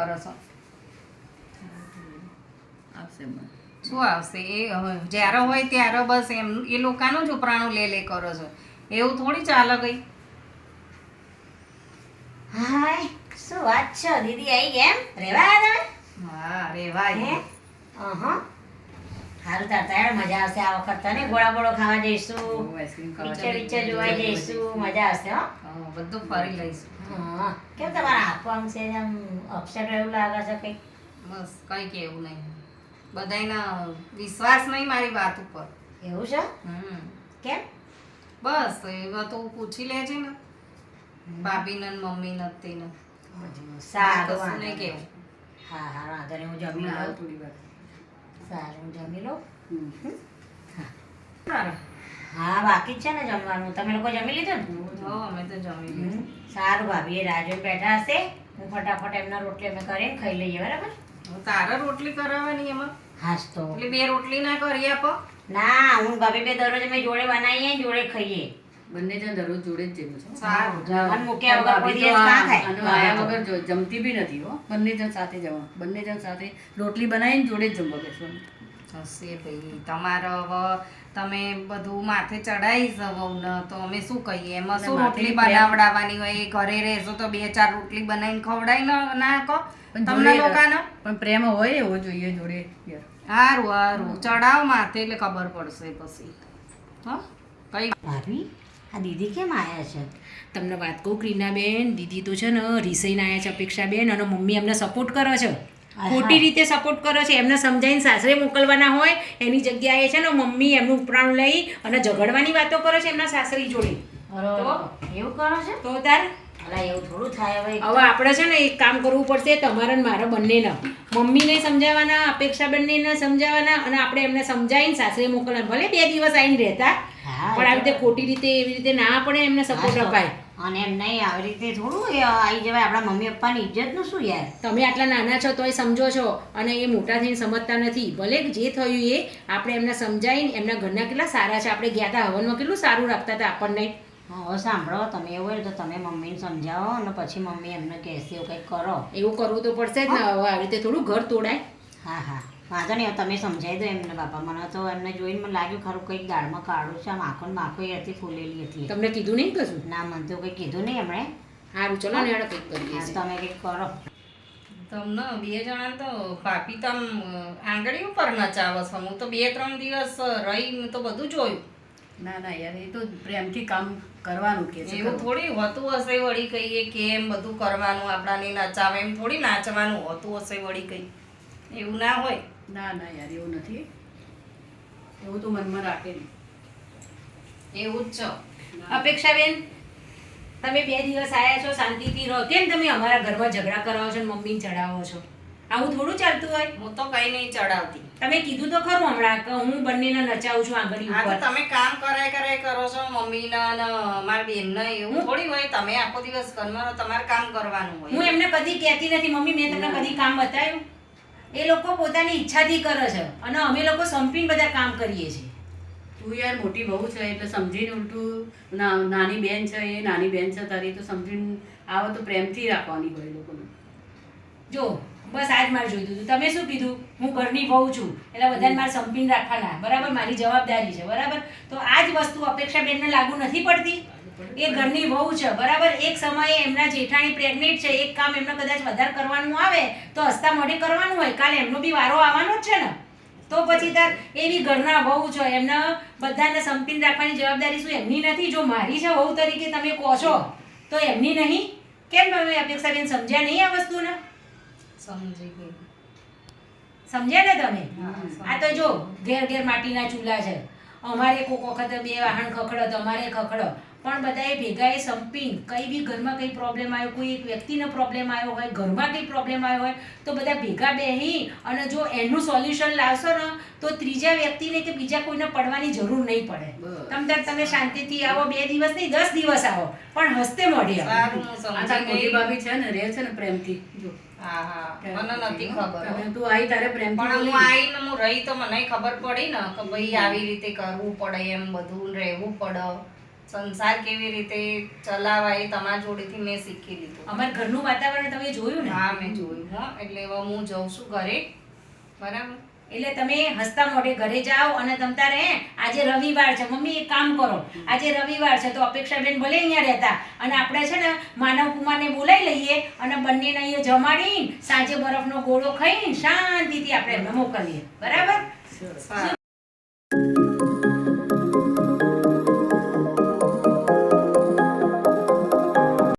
કરો છો? આવશે શું આવશે એ જ્યારે હોય ત્યારે બસ એમ એ લોકોનું જ ઉપરાણું લે કરો છો, એવું થોડી ચાલે ગઈ. હાય શું વાત છે દીદી આવી ગયા એમ રેવા આવ્યા હા રેવાય. તમે સારું તાર મજા આવશે આ વખત તને ગોળા બોળો ખાવા જઈશું, આઈસ્ક્રીમ પિક્ચર પિક્ચર જોવા જઈશું, મજા આવશે હો. બધું ફરી લઈશું. હા કેમ તમારા હાથો આમ છે આમ અપસેટ એવું લાગે છે કંઈક? બસ કંઈ કેવું નહીં, બધાયના વિશ્વાસ નહીં મારી વાત ઉપર. એવું છે? કેમ? બસ એમાં તો પૂછી લેજે ને ભાભીને ને મમ્મીને તેને. સારું કશું વાંધો નહીં નહીં. કેવું. હા હા વાંધો નહીં હું જમી લઉં. થોડી વાર સારું હું જમી લઉં. સારું. હા બાકી જ છે ને જમવાનું, તમે લોકો જમી લીધું ને? હો અમે તો જમી લીધું. સારું ભાભી એ રાહ જોઈને બેઠા હશે, હું ફટાફટ એમના રોટલી અમે કરીને ખાઈ લઈએ બરાબર? હું તારે રોટલી કરાવવાની એમાં હાસ તો એટલે 2 રોટલી ના કરી આપો. ના હું ભાભી બે દરરોજ અમે જોડે બનાવીએ ને જોડે ખાઈએ. બંને જણ દરરોજ જોડે જ જમ્યું છે. સારું. જમવાનું મૂક્યા વગર કોઈ ભાભી તો દિવસ ના ખાય. આનો આયા વગર જમતી બી નથી હો. બંને જણ સાથે જમવાનું, બંને જણ સાથે રોટલી બનાવીને જોડે જ જમવા બેસવાનું. હશે ભાઈ તમારે હવે તમે બધું માથે ચડાવી જવો ને તો અમે શું કહીએ, એમાં શું માથે રોટલી પ્રેમ. બનાવડાવવાની હોય, એ ઘરે રહેશો તો 2-4 રોટલી બનાવીને ખવડાવી ના કહો પણ તમને જોડે લોકોને. પણ પ્રેમ હોય એવો જોઈએ જોડે યાર. સારું સારું ચડાવો માથે એટલે ખબર પડશે પછી. હા કઈ ભાભી આ દીદી કેમ આવ્યા છે? તમને વાત કહું ક્રીનાબેન, દીદી તો છે ને રિસાઈને આવ્યા છે અપેક્ષાબેન, અને મમ્મી એમને સપોર્ટ કરે છે, ખોટી રીતે સપોર્ટ કરે છે. એમને સમજાવીને સાસરે મોકલવાના હોય એની જગ્યાએ છે ને મમ્મી એમનું ઉપરાણું લઈ અને ઝઘડવાની વાતો કરે છે એમના સાસરી જોડે. એવું કરો છો? તો તાર અલા એવું થોડું થાય હવે. હવે આપણે છે ને એક કામ કરવું પડશે તમારે ને મારે બંનેને, મમ્મીને સમજાવવાના, અપેક્ષાબેનને સમજાવવાના, અને આપણે એમને સમજાવીને સાસરે મોકલવાના. ભલે 2 દિવસ આવીને રહેતા, હા, પણ આવી રીતે ખોટી રીતે એવી રીતે ના પડે એમને સપોર્ટ અપાય. અને એમ નહીં આવી રીતે થોડું એ આવી જવાય. આપણા મમ્મી પપ્પાની ઇજ્જતનું શું યાર? તમે આટલા નાના છો તોય સમજો છો, અને એ મોટા થઈને સમજતા નથી. ભલે જે થયું એ આપણે એમને સમજાવીને, એમના ઘરના કેટલા સારા છે, આપણે ગયા હતા હવનમાં કેટલું સારું રાખતા હતા આપણને. હવે સાંભળો તમે એવું હોય તો તમે મમ્મીને સમજાવો અને પછી મમ્મી એમને કહેશે એવું કંઈક કરો. એવું કરવું તો પડશે જ ને. હવે આવી રીતે થોડું ઘર તોડાય. હા હા વાંધો નહીં, હવે તમે સમજાવી દો એમને બાપા. મને તો એમને જોઈને મને લાગ્યું ખરું કંઈક દાળમાં કાળું છે, આમ આંખો હતી ફૂલેલી હતી. તમને કીધું નહીં કશું? ના મને તો કંઈ કીધું નહીં એમણે. સારું ચલો ને હેડો કંઈક કરીએ હા છીએ. તમે કંઈક કરો. તમને 2 જણા તો પાપી તમ આંગળી ઉપર નચાવો છો. હું તો 2-3 દિવસ રહી હું તો બધું જોયું. ના ના યાર, એ તો પ્રેમથી કામ કરવાનું કે છે. એવું થોડી હોતું હશે વળી કહીએ કે એમ બધું કરવાનું આપણાને નચાવે, એમ થોડી નાચવાનું હોતું હશે વળી કઈ. એવું ના હોય. ના ના યાર એવું નથી, એવું તો મનમાં રાખે નહીં. એવું જ છે. અપેક્ષાબેન, તમે 2 દિવસ આવ્યા છો, શાંતિથી રહો. કેમ તમે અમારા ઘરમાં ઝઘડા કરાવો છો ને મમ્મીને ચડાવો છો? આવું થોડું ચાલતું હોય. હું તો કઈ નહીં ચડાવતી. તમે કીધું તો ખરું હમણાં કે હું બંનેને નચાવું છું આંગળી આ તો ઉપર. તમે કામ કરે કરો છો મમ્મીના ને મારી બેનને. એવું થોડી હોય તમે આખો દિવસ ઘરમાં રહો, તમારે કામ કરવાનું હું હોય. એમને કદી કહેતી નથી મમ્મી મેં તમને કદી કામ બતાવ્યું? એ લોકો પોતાની ઈચ્છાથી કરે છે, અને અમે લોકો સંપીને બધા કામ કરીએ છીએ. તું યાર મોટી બહુ છે એટલે સમજીને ઉલટું નાની બેન છે, એ નાની બેન છે તારી, તો સમજીને આવો તો પ્રેમથી રાખવાની હોય લોકોને. જો બસ આજ મારે જોઈતું હતું. તમે શું કીધું? હું ઘરની વહુ છું એટલે બધાને મારે સંપીને રાખવાના, બરાબર? મારી જવાબદારી છે, બરાબર? તો આ જ વસ્તુ અપેક્ષાબેનને લાગુ નથી પડતી? એ ઘરની વહુ છે, બરાબર? એક સમયે એમના જેઠાણી પ્રેગ્નેન્ટ છે, એક કામ એમને કદાચ વધારે કરવાનું આવે તો હસતા મોઢે કરવાનું હોય. કાલે એમનો બી વારો આવવાનો જ છે ને. તો પછી તાર એવી ઘરના વહુ છો, એમને બધાને સંપીને રાખવાની જવાબદારી શું એમની નથી? જો મારી છે વહુ તરીકે તમે કહો છો તો એમની નહીં? કેમ તમે અપેક્ષાબેન સમજ્યા નહીં આ વસ્તુને? સમજી ગઈ. સમજ્યા ને તમે? આ તો જો ઘેર ઘેર માટીના ચૂલા છે. અમારે કોઈક વખત 2 વાહન ખખડો, તમારે ખખડો, પણ બધાએ ભેગાએ સંપીને કંઈ બી ઘરમાં કંઈ પ્રોબ્લેમ આવ્યો, કોઈ એક વ્યક્તિનો પ્રોબ્લેમ આવ્યો હોય, ઘરમાં કંઈ પ્રોબ્લેમ આવ્યો હોય, તો બધા ભેગા બેસી અને જો એનું સોલ્યુશન લાવશો ને તો ત્રીજા વ્યક્તિને કે બીજા કોઈને પડવાની જરૂર નહીં પડે. તમે શાંતિથી આવો, 2 દિવસ નહીં 10 દિવસ આવો, પણ હસતે મોઢે આવો. સારું હું આ સમજી તારી મોટી ગઈ. ભાભી છે ને, રહે છે ને પ્રેમથી. જો હા હા મને નથી ખબર હો. તું આવી તારે પ્રેમથી પણ હું બોલી. આવીને હું રહી તો મને ખબર પડી ને કે ભાઈ આવી રીતે કરવું પડે, એમ બધું રહેવું પડે. સંસાર કેવી રીતે ચલાવાય એ તમારા જોડેથી મેં શીખી લીધું. અમારા ઘરનું વાતાવરણ તમે જોયું ને, હા મેં જોયું હો. એટલે હવે હું જઉં છું ઘરે, બરાબર. એટલે તમે હસતા મોઢે ઘરે જાઓ અને તમ તારે આજે રવિવાર છે, મમ્મી એક કામ કરો, આજે રવિવાર છે તો અપેક્ષાબેન ભલે અહીંયા રહેતા અને આપણે છે ને માનવ કુમારને બોલાવી લઈએ અને બંનેને અહીંયા જમાડીને સાંજે બરફનો ગોળો ખાઈને શાંતિથી આપણે એમને મોકલીએ, બરાબર? સારું.